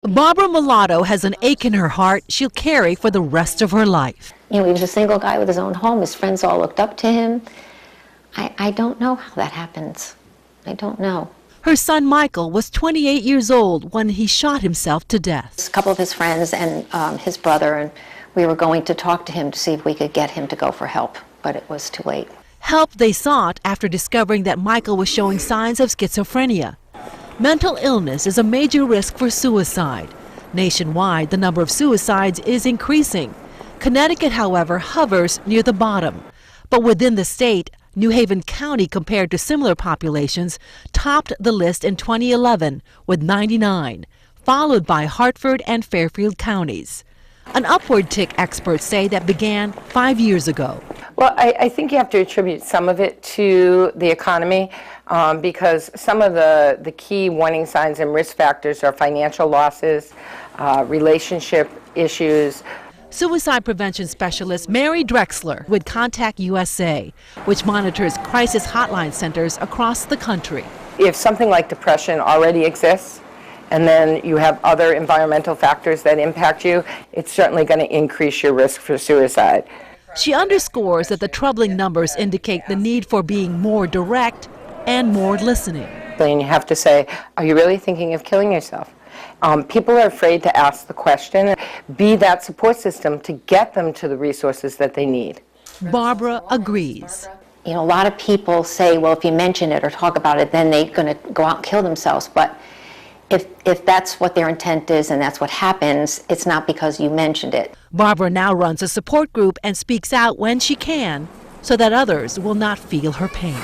Barbara Mulatto has an ache in her heart she'll carry for the rest of her life. You know, he was a single guy with his own home. His friends all looked up to him. I don't know how that happens. I don't know. Her son Michael was 28 years old when he shot himself to death. A couple of his friends and his brother, and we were going to talk to him to see if we could get him to go for help, but it was too late. Help they sought after discovering that Michael was showing signs of schizophrenia. Mental illness is a major risk for suicide. Nationwide, the number of suicides is increasing. Connecticut, however, hovers near the bottom. But within the state, New Haven County, compared to similar populations, topped the list in 2011 with 99, followed by Hartford and Fairfield counties. An upward tick, experts say, that began 5 years ago. Well, I think you have to attribute some of it to the economy because some of the key warning signs and risk factors are financial losses, relationship issues. Suicide prevention specialist Mary Drexler with Contact USA, which monitors crisis hotline centers across the country. If something like depression already exists, and then you have other environmental factors that impact you, it's certainly going to increase your risk for suicide. She underscores that the troubling numbers indicate the need for being more direct and more listening. Then you have to say, are you really thinking of killing yourself? People are afraid to ask the question. Be that support system to get them to the resources that they need. Barbara agrees. You know, a lot of people say, well, if you mention it or talk about it, then they're going to go out and kill themselves. But if that's what their intent is and that's what happens, it's not because you mentioned it. Barbara now runs a support group and speaks out when she can so that others will not feel her pain.